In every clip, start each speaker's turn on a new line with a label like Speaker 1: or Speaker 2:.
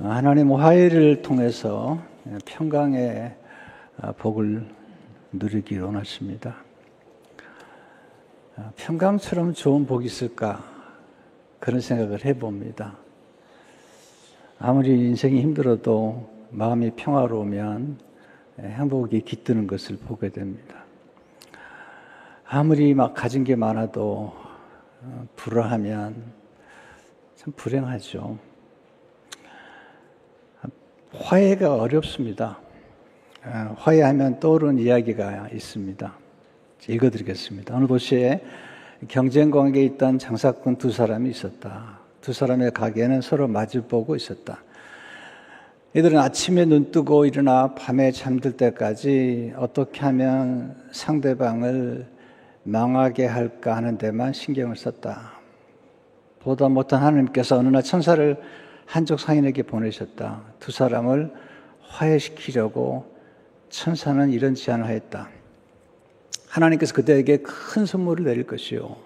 Speaker 1: 하나님 화해를 통해서 평강의 복을 누리기 원하십니다. 평강처럼 좋은 복이 있을까? 그런 생각을 해봅니다. 아무리 인생이 힘들어도 마음이 평화로우면 행복이 깃드는 것을 보게 됩니다. 아무리 막 가진 게 많아도 불화하면 참 불행하죠. 화해가 어렵습니다. 화해하면 떠오르는 이야기가 있습니다. 읽어드리겠습니다. 어느 도시에 경쟁 관계에 있던 장사꾼 두 사람이 있었다. 두 사람의 가게는 서로 마주보고 있었다. 이들은 아침에 눈 뜨고 일어나 밤에 잠들 때까지 어떻게 하면 상대방을 망하게 할까 하는 데만 신경을 썼다. 보다 못한 하나님께서 어느 날 천사를 한족 상인에게 보내셨다. 두 사람을 화해시키려고 천사는 이런 제안을 하였다. 하나님께서 그대에게 큰 선물을 내릴 것이요,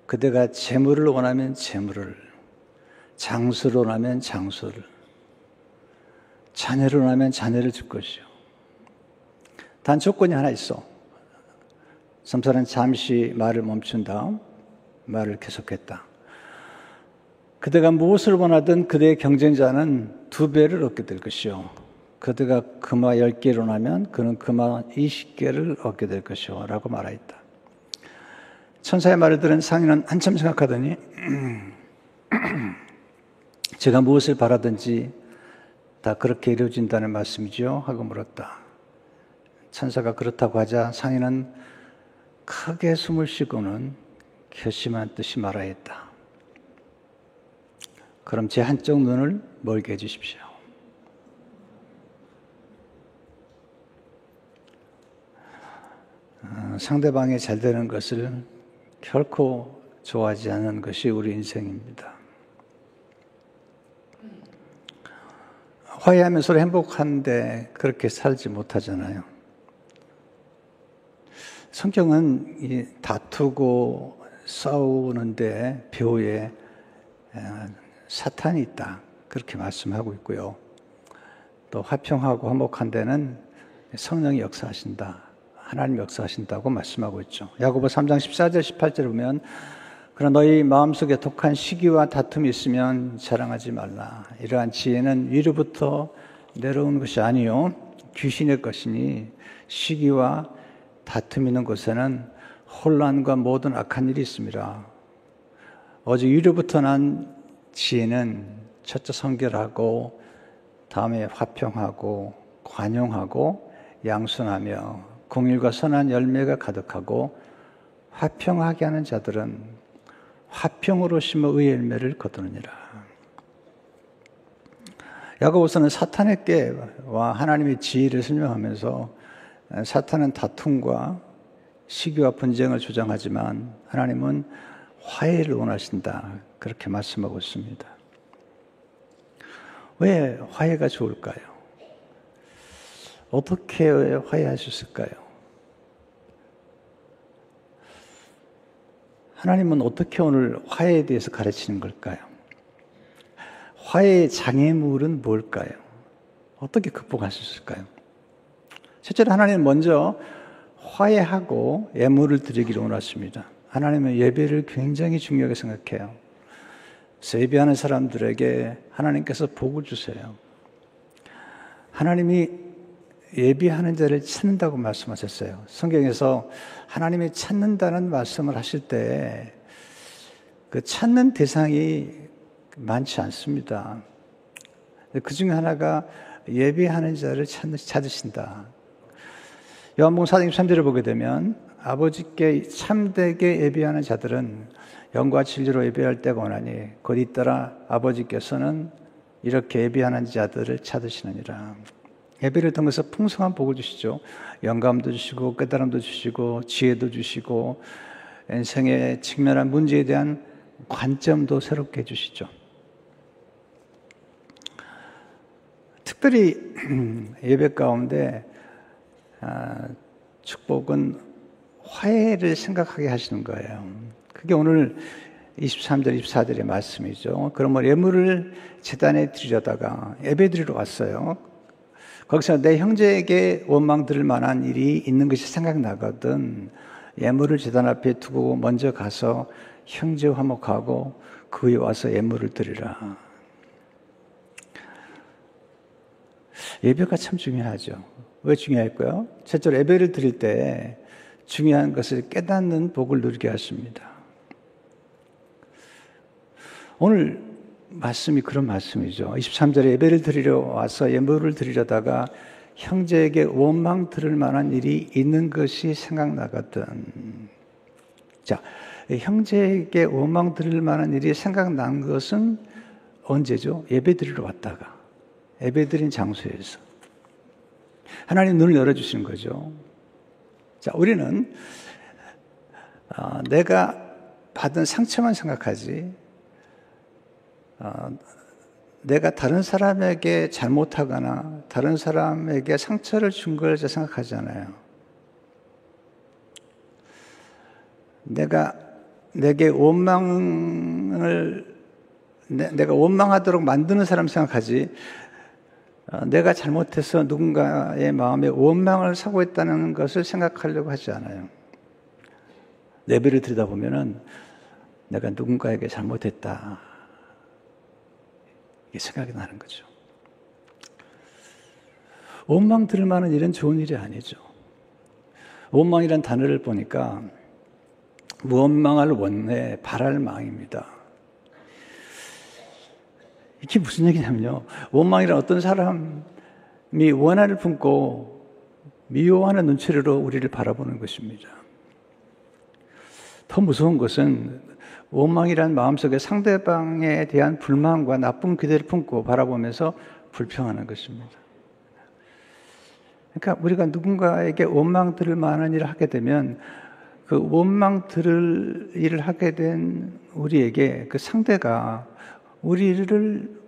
Speaker 1: 그대가 재물을 원하면 재물을, 장수를 원하면 장수를, 자녀를 원하면 자녀를 줄 것이요. 단 조건이 하나 있어. 섬사는 잠시 말을 멈춘 다음 말을 계속했다. 그대가 무엇을 원하든 그대의 경쟁자는 2배를 얻게 될 것이요, 그대가 금화 10개를 원하면 그는 금화 20개를 얻게 될 것이요 라고 말하였다. 천사의 말을 들은 상인은 한참 생각하더니 제가 무엇을 바라든지 다 그렇게 이루어진다는 말씀이죠? 하고 물었다. 천사가 그렇다고 하자 상인은 크게 숨을 쉬고는 결심한 듯이 말하였다. 그럼 제 한쪽 눈을 멀게 해주십시오. 상대방이 잘 되는 것을 결코 좋아하지 않는 것이 우리 인생입니다. 화해하면 서로 행복한데 그렇게 살지 못하잖아요. 성경은 이 다투고 싸우는데 배후에 사탄이 있다, 그렇게 말씀하고 있고요. 또 화평하고 화목한 데는 성령이 역사하신다, 하나님 역사하신다고 말씀하고 있죠. 야고보 3장 14절 18절을 보면 그러나 너희 마음속에 독한 시기와 다툼이 있으면 자랑하지 말라. 이러한 지혜는 위로부터 내려오는 것이 아니요 귀신의 것이니 시기와 다툼이 있는 곳에는 혼란과 모든 악한 일이 있습니다. 오직 위로부터 난 지혜는 첫째 성결하고 다음에 화평하고 관용하고 양순하며 공의와 선한 열매가 가득하고 화평하게 하는 자들은 화평으로 심어 의의 열매를 거두느니라. 야고보서는 사탄의 깨와 하나님의 지혜를 설명하면서 사탄은 다툼과 시기와 분쟁을 주장하지만 하나님은 화해를 원하신다, 그렇게 말씀하고 있습니다. 왜 화해가 좋을까요? 어떻게 화해할 수 있을까요? 하나님은 어떻게 오늘 화해에 대해서 가르치는 걸까요? 화해의 장애물은 뭘까요? 어떻게 극복할 수 있을까요? 실제로 하나님은 먼저 화해하고 예물을 드리기를 원하십니다. 하나님은 예배를 굉장히 중요하게 생각해요. 그래서 예배하는 사람들에게 하나님께서 복을 주세요. 하나님이 예배하는 자를 찾는다고 말씀하셨어요. 성경에서 하나님이 찾는다는 말씀을 하실 때 그 찾는 대상이 많지 않습니다. 그 중에 하나가 예배하는 자를 찾으신다. 요한복음 4장 23절을 보게 되면 아버지께 참되게 예배하는 자들은 영과 진리로 예배할 때가 오나니 곧 잇따라 아버지께서는 이렇게 예배하는 자들을 찾으시느니라. 예배를 통해서 풍성한 복을 주시죠. 영감도 주시고 깨달음도 주시고 지혜도 주시고 인생에 직면한 문제에 대한 관점도 새롭게 해주시죠. 특별히 예배 가운데 축복은 화해를 생각하게 하시는 거예요. 그게 오늘 23절, 24절의 말씀이죠. 그러면 예물을 제단에 드리려다가 예배드리러 왔어요. 거기서 내 형제에게 원망 들을 만한 일이 있는 것이 생각나거든 예물을 제단 앞에 두고 먼저 가서 형제 화목하고 그 위에 와서 예물을 드리라. 예배가 참 중요하죠. 왜 중요할까요? 첫째로 예배를 드릴 때 중요한 것을 깨닫는 복을 누리게 하십니다. 오늘 말씀이 그런 말씀이죠. 23절에 예배를 드리러 와서 예물을 드리려다가 형제에게 원망 들을 만한 일이 있는 것이 생각나거든. 자, 형제에게 원망 들을 만한 일이 생각난 것은 언제죠? 예배 드리러 왔다가 예배 드린 장소에서 하나님 눈을 열어주신 거죠. 자, 우리는 내가 받은 상처만 생각하지 내가 다른 사람에게 잘못하거나 다른 사람에게 상처를 준 걸 생각하지 않아요. 내가 원망하도록 만드는 사람 생각하지 내가 잘못해서 누군가의 마음에 원망을 사고 있다는 것을 생각하려고 하지 않아요. 예배를 드리다 보면은 내가 누군가에게 잘못했다 이게 생각이 나는 거죠. 원망 들을 만한 일은 좋은 일이 아니죠. 원망이란 단어를 보니까 원망할 원내 바랄 망입니다. 이게 무슨 얘기냐면요. 원망이란 어떤 사람이 원한을 품고 미워하는 눈초리로 우리를 바라보는 것입니다. 더 무서운 것은 원망이란 마음속에 상대방에 대한 불만과 나쁜 기대를 품고 바라보면서 불평하는 것입니다. 그러니까 우리가 누군가에게 원망 들을 만한 일을 하게 되면 그 원망 들을 일을 하게 된 우리에게 그 상대가 우리를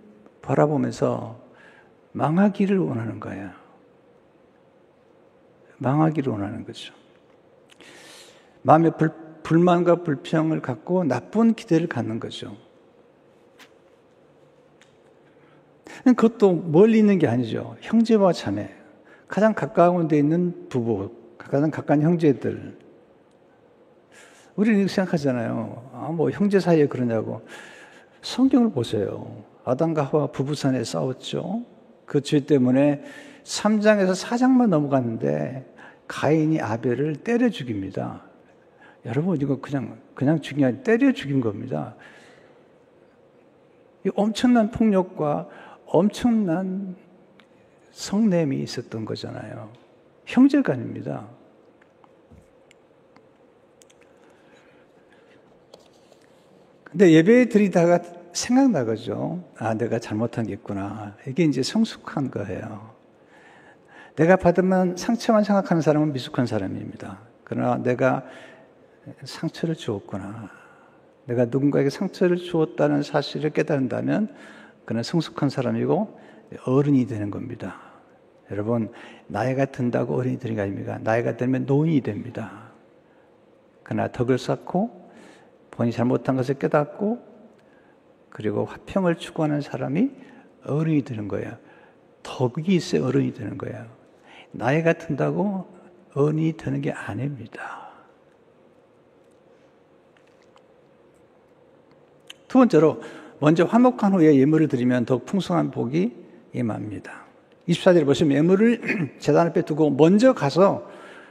Speaker 1: 바라보면서 망하기를 원하는 거예요. 망하기를 원하는 거죠. 마음에 불만과 불평을 갖고 나쁜 기대를 갖는 거죠. 그것도 멀리 있는 게 아니죠. 형제와 자매, 가장 가까운 데 있는 부부, 가장 가까운 형제들. 우리는 이렇게 생각하잖아요. 뭐 형제 사이에 그러냐고. 성경을 보세요. 아담과 하와 부부간에 싸웠죠. 그 죄 때문에 3장에서 4장만 넘어갔는데 가인이 아벨을 때려 죽입니다. 여러분 이거 그냥 죽인 게 아니라 때려 죽인 겁니다. 이 엄청난 폭력과 엄청난 성냄이 있었던 거잖아요. 형제간입니다. 근데 예배 드리다가 생각나거죠. 내가 잘못한 게 있구나. 이게 이제 성숙한 거예요. 내가 받으면 상처만 생각하는 사람은 미숙한 사람입니다. 그러나 내가 상처를 주었구나. 내가 누군가에게 상처를 주었다는 사실을 깨달은다면 그는 성숙한 사람이고 어른이 되는 겁니다. 여러분, 나이가 든다고 어른이 되는 게 아닙니다. 나이가 들면 노인이 됩니다. 그러나 덕을 쌓고 본인이 잘못한 것을 깨닫고 그리고 화평을 추구하는 사람이 어른이 되는 거예요. 덕이 있어야 어른이 되는 거예요. 나이가 든다고 어른이 되는 게 아닙니다. 두 번째로 먼저 화목한 후에 예물을 드리면 더욱 풍성한 복이 임합니다. 24절에 보시면 예물을 제단 앞에 두고 먼저 가서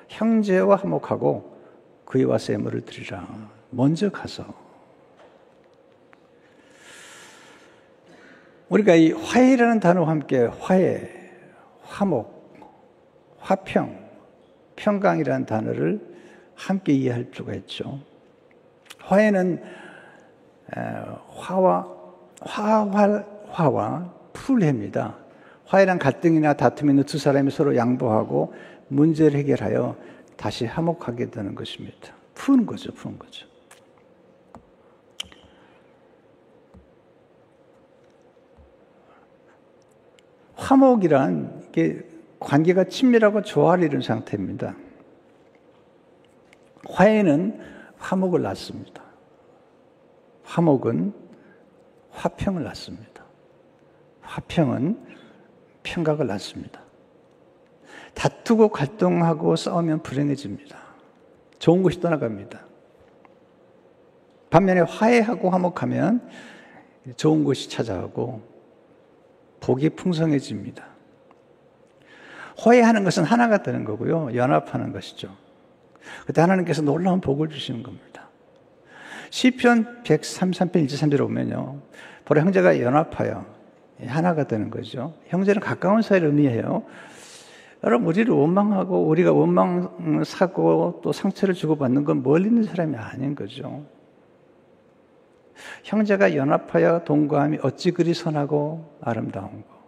Speaker 1: 형제와 화목하고 그에 와서 예물을 드리라. 먼저 가서. 우리가 이 화해라는 단어와 함께 화해, 화목, 화평, 평강이라는 단어를 함께 이해할 필요가 있죠. 화해는 화와 풀해입니다. 화해란 갈등이나 다툼이 있는 두 사람이 서로 양보하고 문제를 해결하여 다시 화목하게 되는 것입니다. 푸는 거죠. 화목이란 이게 관계가 친밀하고 조화를 상태입니다. 화해는 화목을 낳습니다. 화목은 화평을 낳습니다. 화평은 평강을 낳습니다. 다투고 갈등하고 싸우면 불행해집니다. 좋은 것이 떠나갑니다. 반면에 화해하고 화목하면 좋은 것이 찾아오고 복이 풍성해집니다. 화해하는 것은 하나가 되는 거고요. 연합하는 것이죠. 그때 하나님께서 놀라운 복을 주시는 겁니다. 시편 133편 1절 3절에 보면요. 바로 형제가 연합하여 하나가 되는 거죠. 형제는 가까운 사이를 의미해요. 여러분, 우리를 원망하고 우리가 원망 사고 또 상처를 주고받는 건 멀리 있는 사람이 아닌 거죠. 형제가 연합하여 동거함이 어찌 그리 선하고 아름다운 거.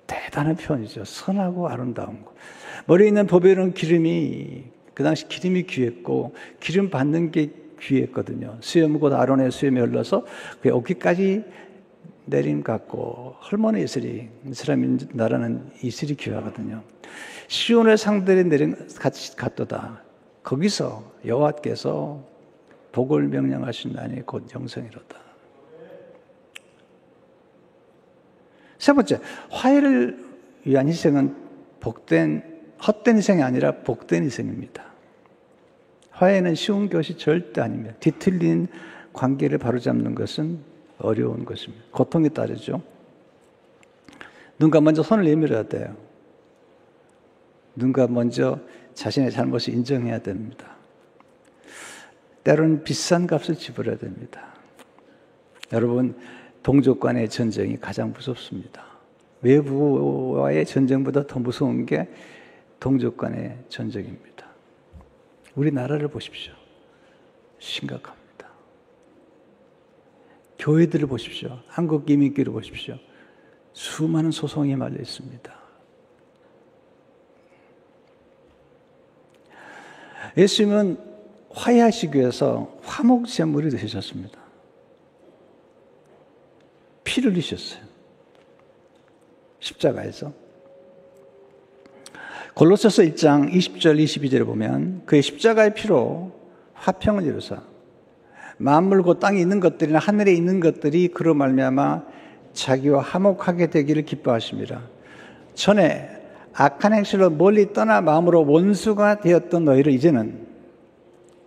Speaker 1: 대단한 표현이죠. 선하고 아름다운 거. 머리에 있는 보배로운 기름이, 그 당시 기름이 귀했고 기름 받는 게 귀했거든요. 수염 곧 아론의 수염에 흘러서 그 어깨까지 내림 같고 헐모니 이슬이, 이스라엘 나라는 이슬이 귀하거든요. 시온의 상들이 내림 같이 갔도다. 거기서 여호와께서 복을 명령하신다니 곧 영생이로다. 세 번째, 화해를 위한 희생은 헛된 희생이 아니라 복된 희생입니다. 화해는 쉬운 것이 절대 아닙니다. 뒤틀린 관계를 바로잡는 것은 어려운 것입니다. 고통이 따르죠. 누군가 먼저 손을 내밀어야 돼요. 누군가 먼저 자신의 잘못을 인정해야 됩니다. 때로는 비싼 값을 지불해야 됩니다. 여러분, 동족 간의 전쟁이 가장 무섭습니다. 외부와의 전쟁보다 더 무서운 게 동족 간의 전쟁입니다. 우리나라를 보십시오. 심각합니다. 교회들을 보십시오. 한국 이민교를 보십시오. 수많은 소송이 말려 있습니다. 예수님은 화해하시기 위해서 화목제물이 되셨습니다. 피를 흘리셨어요. 십자가에서. 골로새서 1장 20절 22절에 보면 그의 십자가의 피로 화평을 이루사 만물 곧 땅에 있는 것들이나 하늘에 있는 것들이 그로 말미암아 자기와 화목하게 되기를 기뻐하십니다. 전에 악한 행실로 멀리 떠나 마음으로 원수가 되었던 너희를 이제는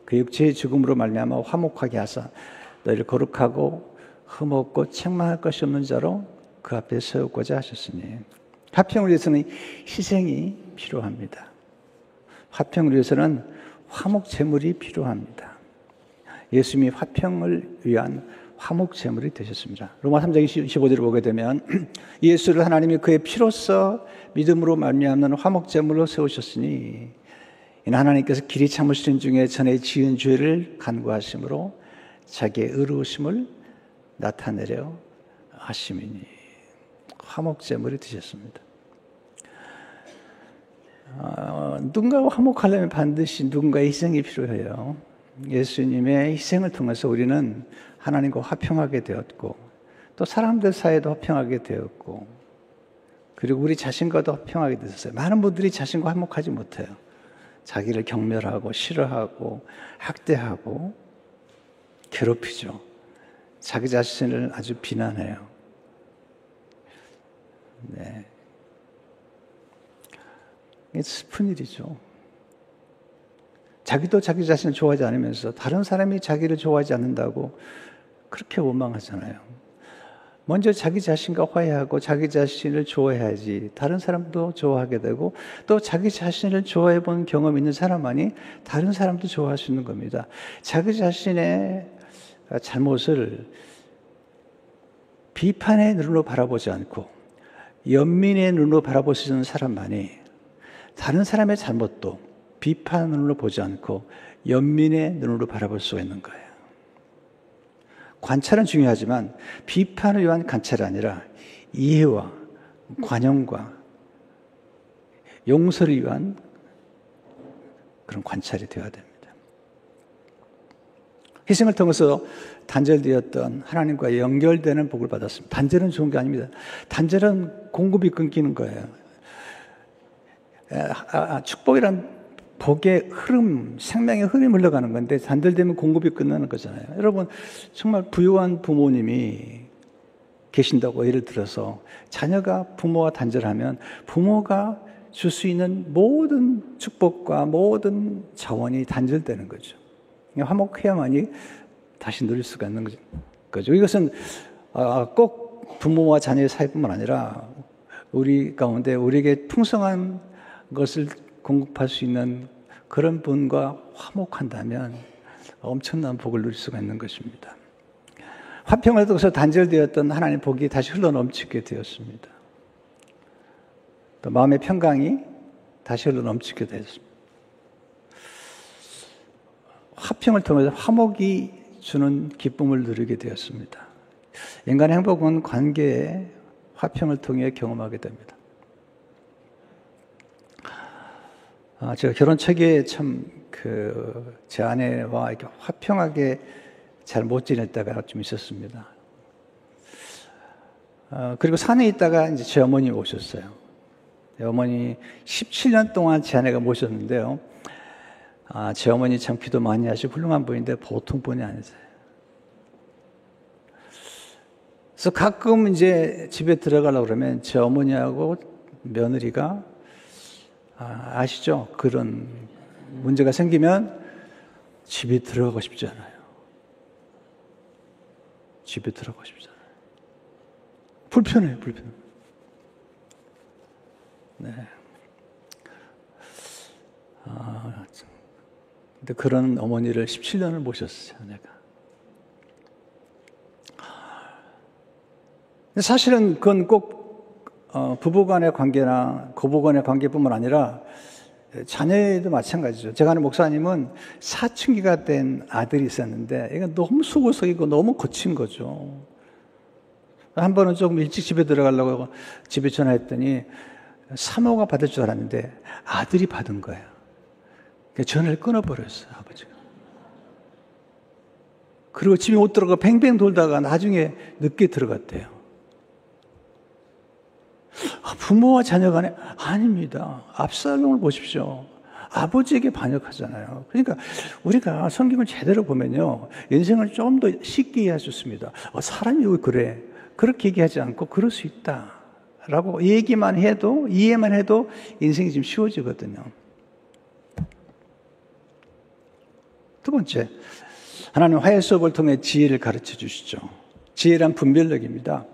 Speaker 1: 그 육체의 죽음으로 말미암아 화목하게 하사 너희를 거룩하고 흠없고 책망할 것이 없는 자로 그 앞에 세우고자 하셨으니 화평을 위해서는 희생이 필요합니다. 화평을 위해서는 화목제물이 필요합니다. 예수님이 화평을 위한 화목제물이 되셨습니다. 로마 3장 25절을 보게 되면 예수를 하나님이 그의 피로써 믿음으로 말미암는 화목제물로 세우셨으니 이는 하나님께서 길이 참으시는 중에 전에 지은 죄를 간구하심으로 자기의 의로우심을 나타내려 하심이니 화목제물이 되셨습니다. 누군가와 화목하려면 반드시 누군가의 희생이 필요해요. 예수님의 희생을 통해서 우리는 하나님과 화평하게 되었고 또 사람들 사이에도 화평하게 되었고 그리고 우리 자신과도 화평하게 되었어요. 많은 분들이 자신과 화목하지 못해요. 자기를 경멸하고 싫어하고 학대하고 괴롭히죠. 자기 자신을 아주 비난해요. 네. 이게 슬픈 일이죠. 자기도 자기 자신을 좋아하지 않으면서 다른 사람이 자기를 좋아하지 않는다고 그렇게 원망하잖아요. 먼저 자기 자신과 화해하고 자기 자신을 좋아해야지 다른 사람도 좋아하게 되고 또 자기 자신을 좋아해 본 경험 있는 사람만이 다른 사람도 좋아할 수 있는 겁니다. 자기 자신의 잘못을 비판의 눈으로 바라보지 않고 연민의 눈으로 바라볼 수 있는 사람만이 다른 사람의 잘못도 비판 눈으로 보지 않고 연민의 눈으로 바라볼 수가 있는 거예요. 관찰은 중요하지만 비판을 위한 관찰이 아니라 이해와 관용과 용서를 위한 그런 관찰이 되어야 됩니다. 희생을 통해서 단절되었던 하나님과 연결되는 복을 받았습니다. 단절은 좋은 게 아닙니다. 단절은 공급이 끊기는 거예요. 축복이란 복의 흐름, 생명의 흐름이 흘러가는 건데 단절되면 공급이 끝나는 거잖아요. 여러분, 정말 부유한 부모님이 계신다고 예를 들어서 자녀가 부모와 단절하면 부모가 줄 수 있는 모든 축복과 모든 자원이 단절되는 거죠. 화목해야만이 다시 누릴 수가 있는 거죠. 이것은 꼭 부모와 자녀의 사이뿐만 아니라 우리 가운데 우리에게 풍성한 것을 공급할 수 있는 그런 분과 화목한다면 엄청난 복을 누릴 수가 있는 것입니다. 화평을 통해서 단절되었던 하나님의 복이 다시 흘러넘치게 되었습니다. 또 마음의 평강이 다시 흘러넘치게 되었습니다. 화평을 통해서 화목이 주는 기쁨을 누리게 되었습니다. 인간의 행복은 관계의 화평을 통해 경험하게 됩니다. 제가 결혼 초기에 제 아내와 이렇게 화평하게 잘 못 지낼 때가 좀 있었습니다. 그리고 산에 있다가 이제 제 어머니 오셨어요. 어머니 17년 동안 제 아내가 모셨는데요. 제 어머니 참 기도 많이 하시고 훌륭한 분인데 보통 분이 아니세요. 그래서 가끔 이제 집에 들어가려고 그러면 제 어머니하고 며느리가 아시죠? 그런 문제가 생기면 집에 들어가고 싶지 않아요. 집에 들어가고 싶지 않아요. 불편해요, 불편해요. 네. 근데 그런 어머니를 17년을 모셨어요, 내가. 근데 사실은 그건 꼭 부부 간의 관계나 고부 간의 관계뿐만 아니라 자녀에도 마찬가지죠. 제가 아는 목사님은 사춘기가 된 아들이 있었는데 얘가 너무 소고석이고 너무 거친 거죠. 한 번은 조금 일찍 집에 들어가려고 집에 전화했더니 사모가 받을 줄 알았는데 아들이 받은 거예요. 전화를 끊어버렸어요, 아버지가. 그리고 집에 못 들어가 뱅뱅 돌다가 나중에 늦게 들어갔대요. 부모와 자녀 간에 아닙니다. 압살롬을 보십시오. 아버지에게 반역하잖아요. 그러니까 우리가 성경을 제대로 보면요, 인생을 좀 더 쉽게 이해할 수 있습니다. 사람이 왜 그래? 그렇게 얘기하지 않고 그럴 수 있다 라고 얘기만 해도, 이해만 해도 인생이 좀 쉬워지거든요. 두 번째, 하나님 화해 수업을 통해 지혜를 가르쳐 주시죠. 지혜란 분별력입니다.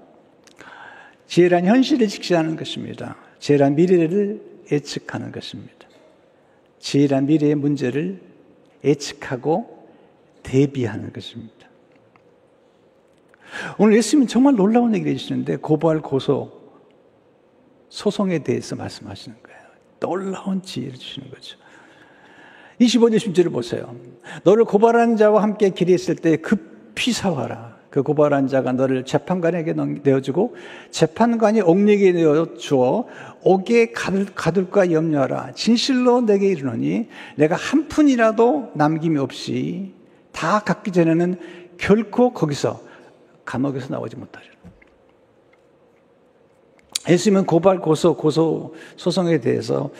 Speaker 1: 지혜란 현실을 직시하는 것입니다. 지혜란 미래를 예측하는 것입니다. 지혜란 미래의 문제를 예측하고 대비하는 것입니다. 오늘 예수님은 정말 놀라운 얘기를 해주시는데 고발, 고소, 소송에 대해서 말씀하시는 거예요. 놀라운 지혜를 주시는 거죠. 25절 10절을 보세요. 너를 고발하는 자와 함께 길에 있을 때 급히 사와라. 그 고발한 자가 너를 재판관에게 내어주고 재판관이 옥리에게 내어주어 옥에 가둘까 염려하라. 진실로 내게 이르노니 내가 한 푼이라도 남김이 없이 다 갚기 전에는 결코 거기서 감옥에서 나오지 못하리라. 예수님은 고발, 고소, 소송에 대해서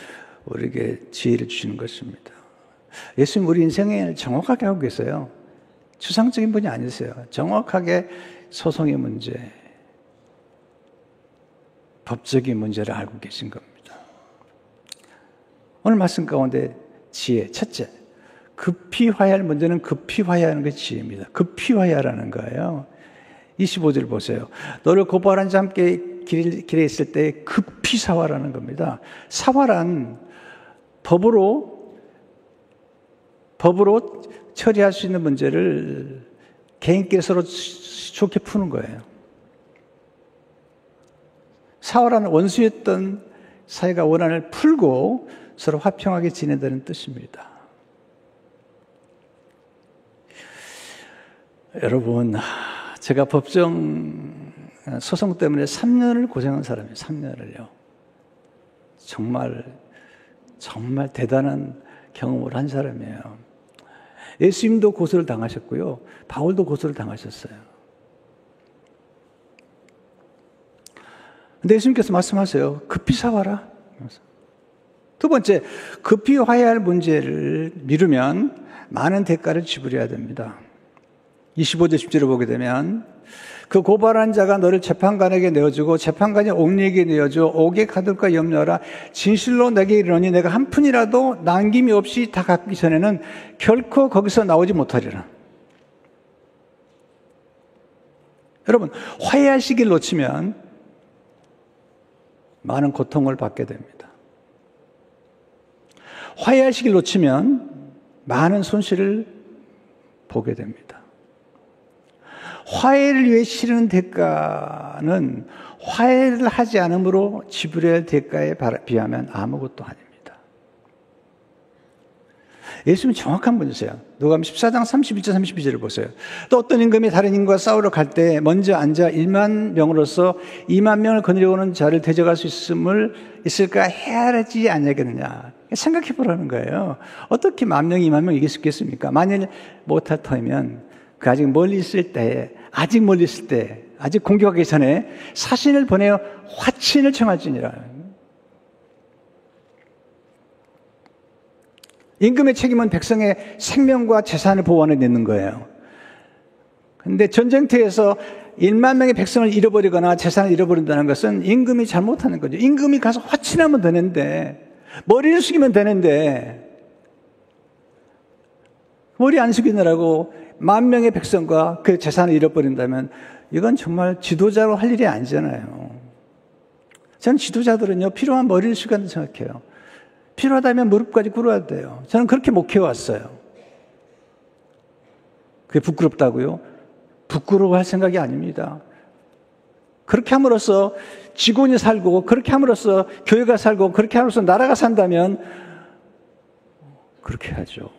Speaker 1: 우리에게 지혜를 주시는 것입니다. 예수님 우리 인생을 정확하게 하고 계세요. 추상적인 분이 아니세요. 정확하게 소송의 문제, 법적인 문제를 알고 계신 겁니다. 오늘 말씀 가운데 지혜, 첫째, 급히 화해할 문제는 급히 화해하는 게 지혜입니다. 급히 화해하라는 거예요. 25절 보세요. 너를 고발한 자 함께 길에 있을 때 급히 사와라는 겁니다. 사와란 법으로 처리할 수 있는 문제를 개인끼리 서로 좋게 푸는 거예요. 사와라는 원수였던 사이가 원한을 풀고 서로 화평하게 지낸다는 뜻입니다. 여러분, 제가 법정 소송 때문에 3년을 고생한 사람이에요. 3년을요. 정말 대단한 경험을 한 사람이에요. 예수님도 고소를 당하셨고요. 바울도 고소를 당하셨어요. 근데 예수님께서 말씀하세요. 급히 사와라. 두 두 번째, 급히 화해할 문제를 미루면 많은 대가를 지불해야 됩니다. 25절 10절을 보게 되면 그 고발한 자가 너를 재판관에게 내어주고 재판관이 옥리에게 내어줘 옥에 가둘까 염려하라. 진실로 내게 이르노니 내가 한 푼이라도 남김이 없이 다 갚기 전에는 결코 거기서 나오지 못하리라. 여러분, 화해할 시기를 놓치면 많은 고통을 받게 됩니다. 화해할 시기를 놓치면 많은 손실을 보게 됩니다. 화해를 위해 치르는 대가는 화해를 하지 않으므로 지불해야 할 대가에 비하면 아무것도 아닙니다. 예수님은 정확한 분이세요. 누가복음 14장 31절 32절을 보세요. 또 어떤 임금이 다른 임금과 싸우러 갈 때 먼저 앉아 1만 명으로서 2만 명을 거느리고 오는 자를 대적할 수 있을까 헤아리지 않냐겠느냐. 생각해 보라는 거예요. 어떻게 10,000명, 2만 명 이길 수 있겠습니까? 만일 못할 터이면 그 아직 멀리 있을 때, 아직 공격하기 전에 사신을 보내어 화친을 청할지니라. 임금의 책임은 백성의 생명과 재산을 보호하는 데 있는 거예요. 그런데 전쟁터에서 1만 명의 백성을 잃어버리거나 재산을 잃어버린다는 것은 임금이 잘못하는 거죠. 임금이 가서 화친하면 되는데, 머리를 숙이면 되는데, 머리 안 숙이느라고 10,000명의 백성과 그 재산을 잃어버린다면 이건 정말 지도자로 할 일이 아니잖아요. 저는 지도자들은요, 필요한 머리를 숙여야 생각해요. 필요하다면 무릎까지 꿇어야 돼요. 저는 그렇게 목회해왔어요. 그게 부끄럽다고요? 부끄러워할 생각이 아닙니다. 그렇게 함으로써 직원이 살고, 그렇게 함으로써 교회가 살고, 그렇게 함으로써 나라가 산다면 그렇게 하죠.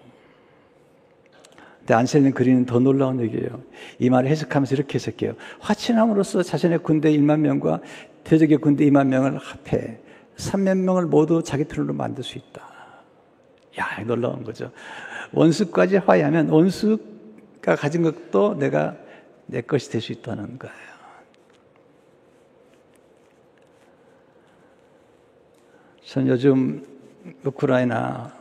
Speaker 1: 근데 안셀린 그리는 더 놀라운 얘기예요. 이 말을 해석하면서 이렇게 해석해요. 화친함으로써 자신의 군대 1만 명과 대적의 군대 2만 명을 합해 3만 명을 모두 자기 편으로 만들 수 있다. 야, 놀라운 거죠. 원수까지 화해하면 원수가 가진 것도 내 것이 될 수 있다는 거예요. 저는 요즘 우크라이나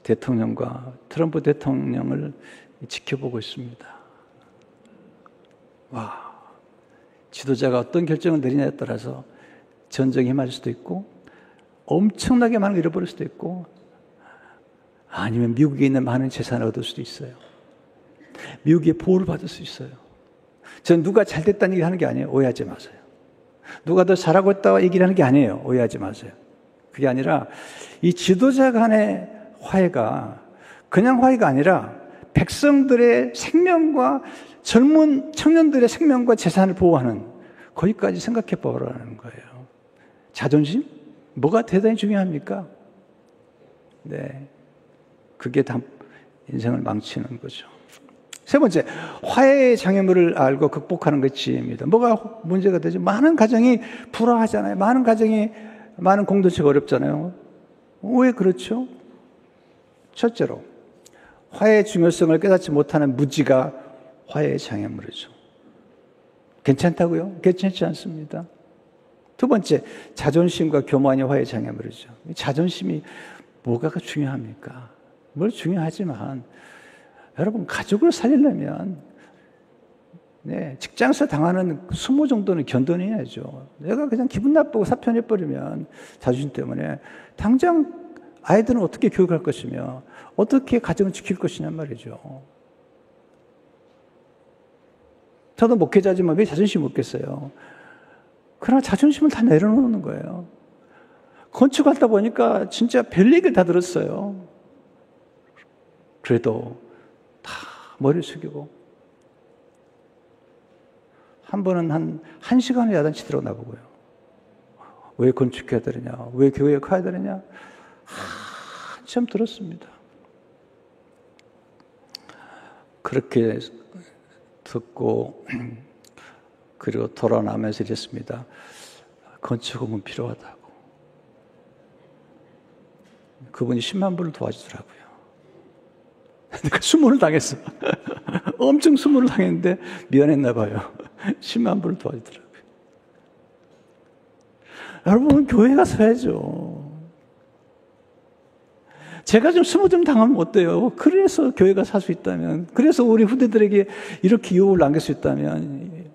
Speaker 1: 대통령과 트럼프 대통령을 지켜보고 있습니다. 와, 지도자가 어떤 결정을 내리냐에 따라서 전쟁에 임할 수도 있고 엄청나게 많은 걸 잃어버릴 수도 있고 아니면 미국에 있는 많은 재산을 얻을 수도 있어요. 미국의 보호를 받을 수 있어요. 전 누가 잘 됐다는 얘기를 하는 게 아니에요. 오해하지 마세요. 누가 더 잘하고 있다고 얘기를 하는 게 아니에요. 오해하지 마세요. 그게 아니라 이 지도자 간의 화해가 그냥 화해가 아니라 백성들의 생명과 젊은 청년들의 생명과 재산을 보호하는 거기까지 생각해 보라는 거예요. 자존심? 뭐가 대단히 중요합니까? 네. 그게 다 인생을 망치는 거죠. 세 번째, 화해의 장애물을 알고 극복하는 것이 지혜입니다. 뭐가 문제가 되죠? 많은 가정이 불화하잖아요. 많은 공동체가 어렵잖아요. 왜 그렇죠? 첫째로, 화해의 중요성을 깨닫지 못하는 무지가 화해의 장애물이죠. 괜찮다고요? 괜찮지 않습니다. 두 번째, 자존심과 교만이 화해의 장애물이죠. 자존심이 뭐가 중요합니까? 뭘 중요하지만 여러분, 가족을 살리려면 직장에서 당하는 수모 정도는 견뎌내야죠. 내가 그냥 기분 나쁘고 사표내버리면 자존심 때문에 당장 아이들은 어떻게 교육할 것이며 어떻게 가정을 지킬 것이냐 말이죠. 저도 목회자지만 왜 자존심이 없겠어요? 그러나 자존심을 다 내려놓는 거예요. 건축하다 보니까 진짜 별 얘기를 다 들었어요. 그래도 다 머리 숙이고 한 번은 한 시간을 야단치 들어 나보고요. 왜 건축해야 되느냐? 왜 교회에 가야 되느냐? 한참 들었습니다. 그렇게 듣고 그리고 돌아나면서 이랬습니다. 건축업은 필요하다고. 그분이 10만 불을 도와주더라고요. 내가 수모를 당했어. 엄청 수모를 당했는데 미안했나 봐요. 10만 불을 도와주더라고요. 여러분, 교회 가서 해야죠. 제가 좀 스무점 당하면 어때요? 그래서 교회가 살 수 있다면, 그래서 우리 후대들에게 이렇게 유혹을 남길 수 있다면,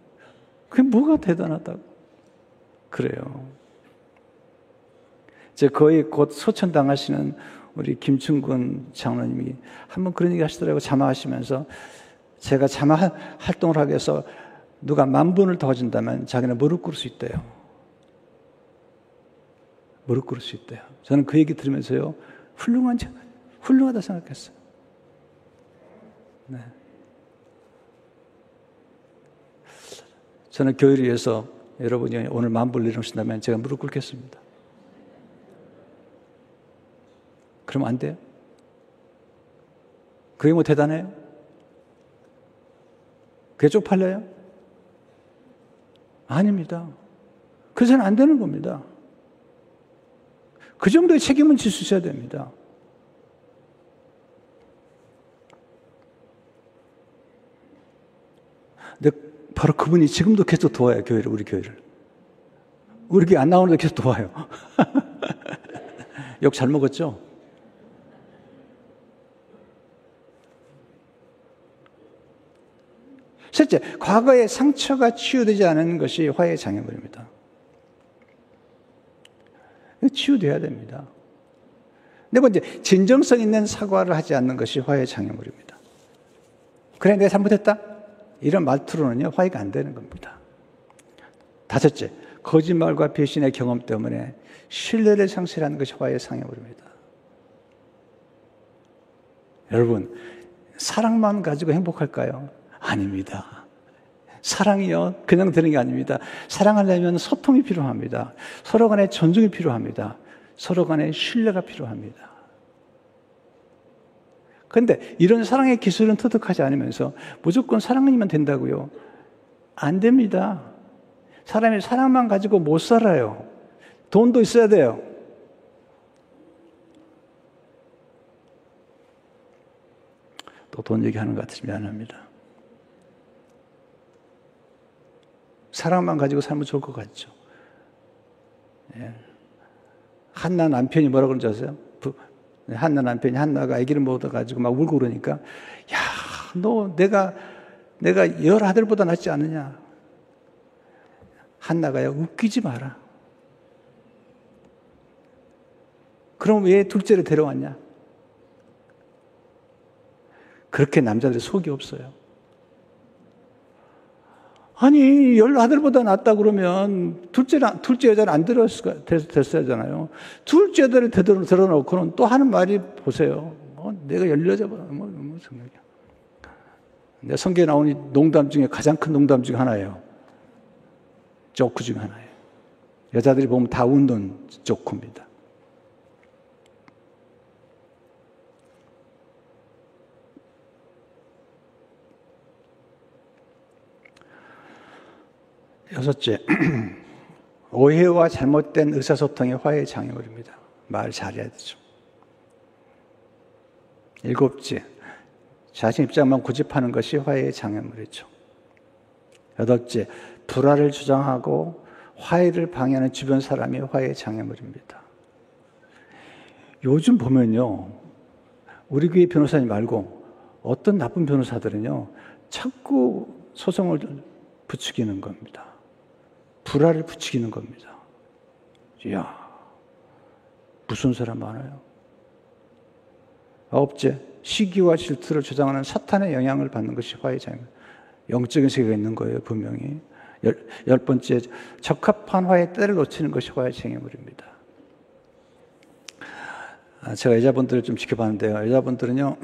Speaker 1: 그게 뭐가 대단하다고 그래요. 이제 거의 곧 소천당하시는 우리 김충근 장로님이 한번 그런 얘기 하시더라고요. 자마하시면서 제가 자마 활동을 하기 위해서 누가 10,000분을 더 준다면 자기는 무릎 꿇을 수 있대요. 무릎 꿇을 수 있대요. 저는 그 얘기 들으면서요, 훌륭하다 생각했어요. 네. 저는 교회를 위해서 여러분이 오늘 10,000불 내놓으신다면 제가 무릎 꿇겠습니다. 그러면 안 돼요? 그게 뭐 대단해요? 그게 쪽팔려요? 아닙니다. 그래서는 안 되는 겁니다. 그 정도의 책임은 질 수 있어야 됩니다. 근데 바로 그분이 지금도 계속 도와요, 교회를, 우리 교회를. 우리 교회 안 나오는데 계속 도와요. 욕 잘 먹었죠? 셋째, 과거의 상처가 치유되지 않은 것이 화해의 장애물입니다. 치유돼야 됩니다. 네 번째, 진정성 있는 사과를 하지 않는 것이 화해의 장애물입니다. 그래, 내가 잘못했다? 이런 말투로는요, 화해가 안 되는 겁니다. 다섯째, 거짓말과 배신의 경험 때문에 신뢰를 상실하는 것이 화해의 장애물입니다. 여러분, 사랑만 가지고 행복할까요? 아닙니다. 사랑이요, 그냥 되는 게 아닙니다. 사랑하려면 소통이 필요합니다. 서로 간에 존중이 필요합니다. 서로 간에 신뢰가 필요합니다. 그런데 이런 사랑의 기술은 터득하지 않으면서 무조건 사랑이면 된다고요? 안 됩니다. 사람이 사랑만 가지고 못 살아요. 돈도 있어야 돼요. 또 돈 얘기하는 것 같아서 미안합니다. 사랑만 가지고 살면 좋을 것 같죠. 예. 한나 남편이 뭐라고 그러는지 아세요? 한나 남편이 한나가 아기를 못 얻어가지고 막 울고 그러니까, 야, 너 내가 10아들보다 낫지 않느냐. 한나가요, 웃기지 마라. 그럼 왜 둘째를 데려왔냐? 그렇게 남자들의 속이 없어요. 아니, 10아들보다 낫다 그러면 둘째 여자를 안 됐어야 하잖아요. 둘째 여자를 들어놓고는 또 하는 말이 보세요. 내가 10여자보다 뭐 생각이야. 내 성경에 나오는 농담 중에 가장 큰 농담 중에 하나예요. 조크 중에 하나예요. 여자들이 보면 다 웃는 조크입니다. 여섯째, 오해와 잘못된 의사소통이 화해의 장애물입니다. 말 잘해야 되죠. 일곱째, 자신 입장만 고집하는 것이 화해의 장애물이죠. 여덟째, 불화를 주장하고 화해를 방해하는 주변 사람이 화해의 장애물입니다. 요즘 보면요, 우리 교회 변호사님 말고 어떤 나쁜 변호사들은요, 자꾸 소송을 부추기는 겁니다. 불화를 부추기는 겁니다. 이야, 무슨 사람 많아요. 아홉째, 시기와 질투를 주장하는 사탄의 영향을 받는 것이 화해의 장애물. 영적인 세계가 있는 거예요, 분명히. 열 번째, 적합한 화해의 때를 놓치는 것이 화해의 장애물입니다. 제가 여자분들을 좀 지켜봤는데요. 여자분들은요,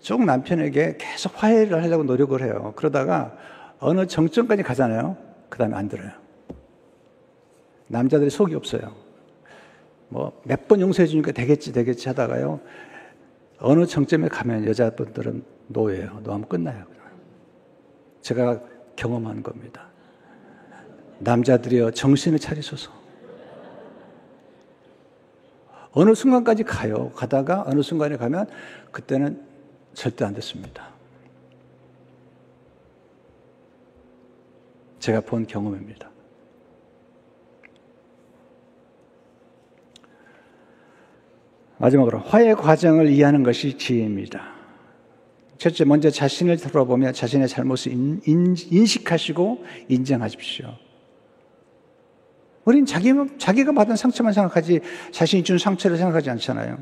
Speaker 1: 쭉 남편에게 계속 화해를 하려고 노력을 해요. 그러다가 어느 정점까지 가잖아요. 그 다음에 안 들어요. 남자들이 속이 없어요. 뭐 몇 번 용서해 주니까 되겠지 하다가요. 어느 정점에 가면 여자분들은 노예요. 노하면 끝나요. 제가 경험한 겁니다. 남자들이요, 정신을 차리소서. 어느 순간까지 가요. 가다가 어느 순간에 가면 그때는 절대 안 됐습니다. 제가 본 경험입니다. 마지막으로 화해 과정을 이해하는 것이 지혜입니다. 첫째, 먼저 자신을 돌아보며 자신의 잘못을 인식하시고 인정하십시오. 우린 자기가 받은 상처만 생각하지 자신이 준 상처를 생각하지 않잖아요.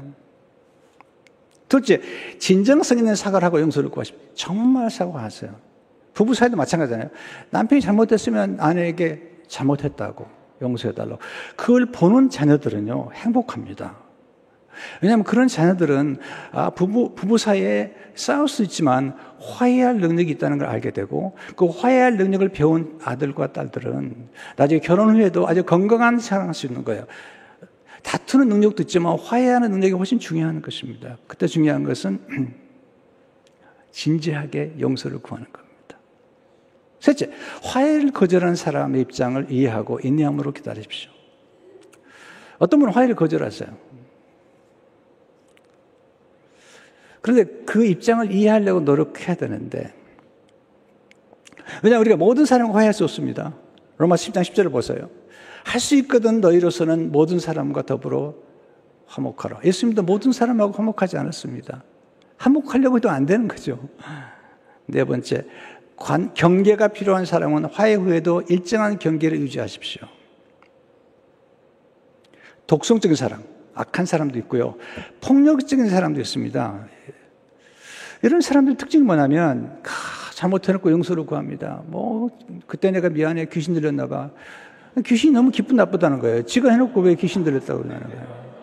Speaker 1: 둘째, 진정성 있는 사과를 하고 용서를 구하십시오. 정말 사과하세요. 부부 사이도 마찬가지잖아요. 남편이 잘못했으면 아내에게 잘못했다고 용서해달라고. 그걸 보는 자녀들은요, 행복합니다. 왜냐하면 그런 자녀들은 부부 사이에 싸울 수 있지만 화해할 능력이 있다는 걸 알게 되고, 그 화해할 능력을 배운 아들과 딸들은 나중에 결혼 후에도 아주 건강한 사랑할 수 있는 거예요. 다투는 능력도 있지만 화해하는 능력이 훨씬 중요한 것입니다. 그때 중요한 것은 진지하게 용서를 구하는 겁니다. 셋째, 화해를 거절하는 사람의 입장을 이해하고 인내함으로 기다리십시오. 어떤 분은 화해를 거절하세요. 그런데 그 입장을 이해하려고 노력해야 되는데, 왜냐하면 우리가 모든 사람과 화해할 수 없습니다. 로마 10장 10절을 보세요. 할 수 있거든 너희로서는 모든 사람과 더불어 화목하라. 예수님도 모든 사람하고 화목하지 않았습니다. 화목하려고 해도 안 되는 거죠. 네 번째, 경계가 필요한 사람은 화해 후에도 일정한 경계를 유지하십시오. 독성적인 사람, 악한 사람도 있고요. 폭력적인 사람도 있습니다. 이런 사람들 특징이 뭐냐면 잘못해놓고 용서를 구합니다. 그때 내가 미안해, 귀신 들렸나 봐. 귀신이 너무 기분 나쁘다는 거예요. 지가 해놓고 왜 귀신 들렸다고 그러는 거예요.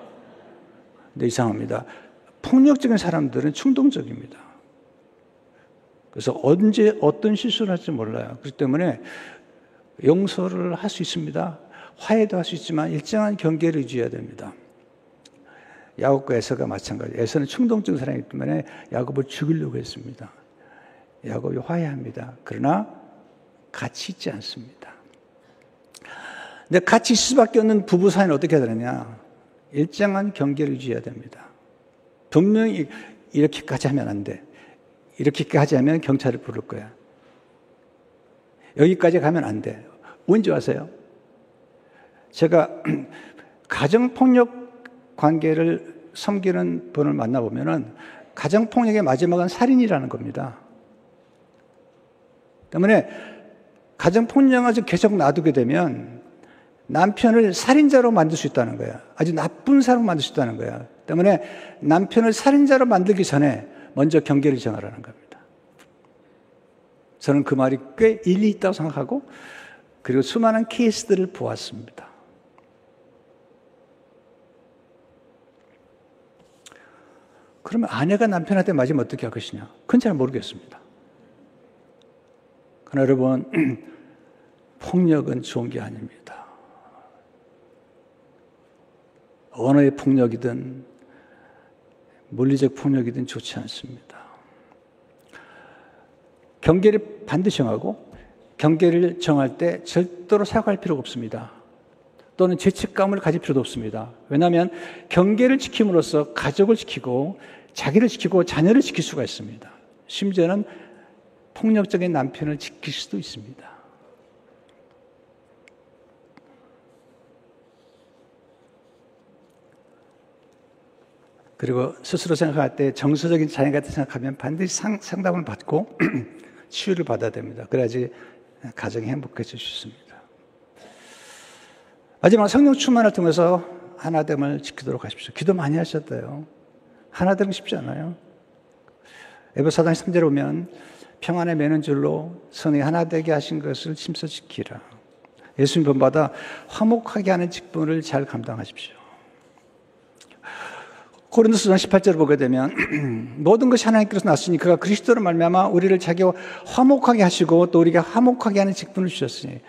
Speaker 1: 근데 이상합니다. 폭력적인 사람들은 충동적입니다. 그래서 언제 어떤 실수를 할지 몰라요. 그렇기 때문에 용서를 할 수 있습니다. 화해도 할 수 있지만 일정한 경계를 유지해야 됩니다. 야곱과 에서가 마찬가지예요. 에서는 충동적인 사람이기 때문에 야곱을 죽이려고 했습니다. 야곱이 화해합니다. 그러나 같이 있지 않습니다. 근데 같이 있을 수밖에 없는 부부 사이는 어떻게 해야 되느냐? 일정한 경계를 유지해야 됩니다. 분명히 이렇게까지 하면 안 돼. 이렇게까지 하면 경찰을 부를 거야. 여기까지 가면 안 돼. 왠지 아세요? 제가 가정폭력 관계를 섬기는 분을 만나보면은 가정폭력의 마지막은 살인이라는 겁니다. 때문에 가정폭력을 계속 놔두게 되면 남편을 살인자로 만들 수 있다는 거야. 아주 나쁜 사람으로 만들 수 있다는 거야. 때문에 남편을 살인자로 만들기 전에 먼저 경계를 정하라는 겁니다. 저는 그 말이 꽤 일리 있다고 생각하고, 그리고 수많은 케이스들을 보았습니다. 그러면 아내가 남편한테 맞으면 어떻게 할 것이냐? 그건 잘 모르겠습니다. 그러나 여러분, 폭력은 좋은 게 아닙니다. 언어의 폭력이든 물리적 폭력이든 좋지 않습니다. 경계를 반드시 정하고, 경계를 정할 때 절대로 사과할 필요가 없습니다. 또는 죄책감을 가질 필요도 없습니다. 왜냐하면 경계를 지킴으로써 가족을 지키고 자기를 지키고 자녀를 지킬 수가 있습니다. 심지어는 폭력적인 남편을 지킬 수도 있습니다. 그리고 스스로 생각할 때 정서적인 장애 같은 생각하면 반드시 상담을 받고 치유를 받아야 됩니다. 그래야지 가정이 행복해질 수 있습니다. 마지막 성령 충만을 통해서 하나됨을 지키도록 하십시오. 기도 많이 하셨대요. 하나됨은 쉽지 않아요. 에베소 4장 3절에 보면 평안에 매는 줄로 선이 하나 되게 하신 것을 힘써 지키라. 예수님 본받아 화목하게 하는 직분을 잘 감당하십시오. 고린도서장 18절을 보게 되면 모든 것이 하나님께로서 났으니 그가 그리스도로 말미암아 우리를 자기와 화목하게 하시고 또 우리가 화목하게 하는 직분을 주셨으니,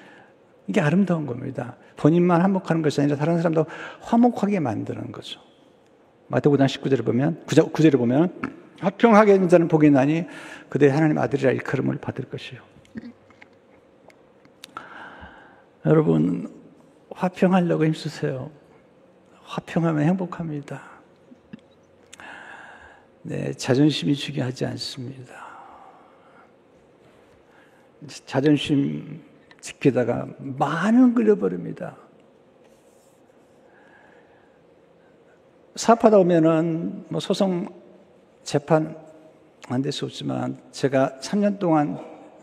Speaker 1: 이게 아름다운 겁니다. 본인만 화목하는 것이 아니라 다른 사람도 화목하게 만드는 거죠. 마태복음 19절을 보면 9절을 보면 화평하게 하는 자는 복이 나니 그들이 하나님 아들이라 일컬음을 받을 것이요. 여러분, 화평하려고 힘쓰세요. 화평하면 행복합니다. 네, 자존심이 중요하지 않습니다. 자존심 지키다가 많은 걸 잃어버립니다. 사업하다 보면은 뭐 소송 재판 안 될 수 없지만 제가 3년 동안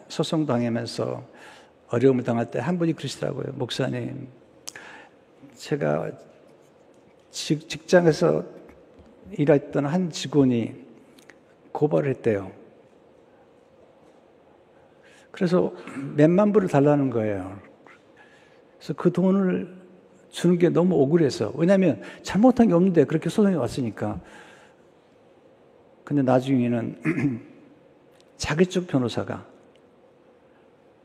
Speaker 1: 소송 당하면서 어려움을 당할 때 한 분이 그러시더라고요. 목사님, 제가 직장에서 일했던 한 직원이 고발을 했대요. 그래서 몇만 불을 달라는 거예요. 그래서 그 돈을 주는 게 너무 억울해서. 왜냐하면 잘못한 게 없는데 그렇게 소송이 왔으니까. 근데 나중에는 자기 쪽 변호사가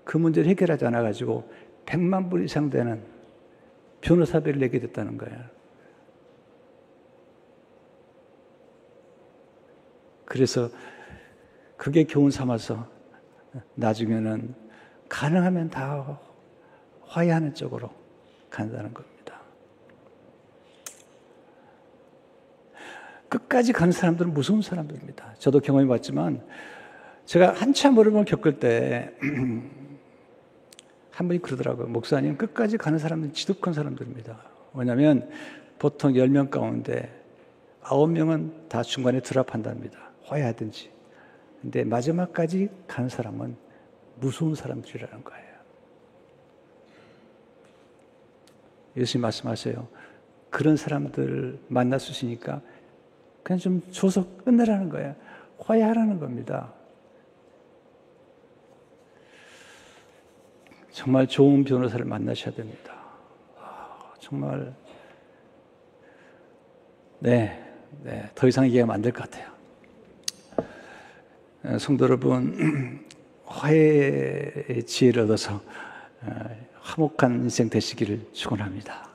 Speaker 1: 그 문제를 해결하지 않아가지고 100만 불 이상 되는 변호사비를 내게 됐다는 거예요. 그래서 그게 교훈 삼아서 나중에는 가능하면 다 화해하는 쪽으로 간다는 겁니다. 끝까지 가는 사람들은 무서운 사람들입니다. 저도 경험해봤지만 제가 한참 어려움을 겪을 때 한 분이 그러더라고요. 목사님, 끝까지 가는 사람은 지독한 사람들입니다. 왜냐하면 보통 10명 가운데 9명은 다 중간에 드랍한답니다. 화해하든지. 근데 마지막까지 가는 사람은 무서운 사람들이라는 거예요. 예수님 말씀하세요. 그런 사람들 만날 수 있으니까 그냥 좀 줘서 끝내라는 거예요. 화해하라는 겁니다. 정말 좋은 변호사를 만나셔야 됩니다. 정말 더 이상 얘기하면 안 될 것 같아요. 성도 여러분, 화해의 지혜를 얻어서 화목한 인생 되시기를 축원합니다.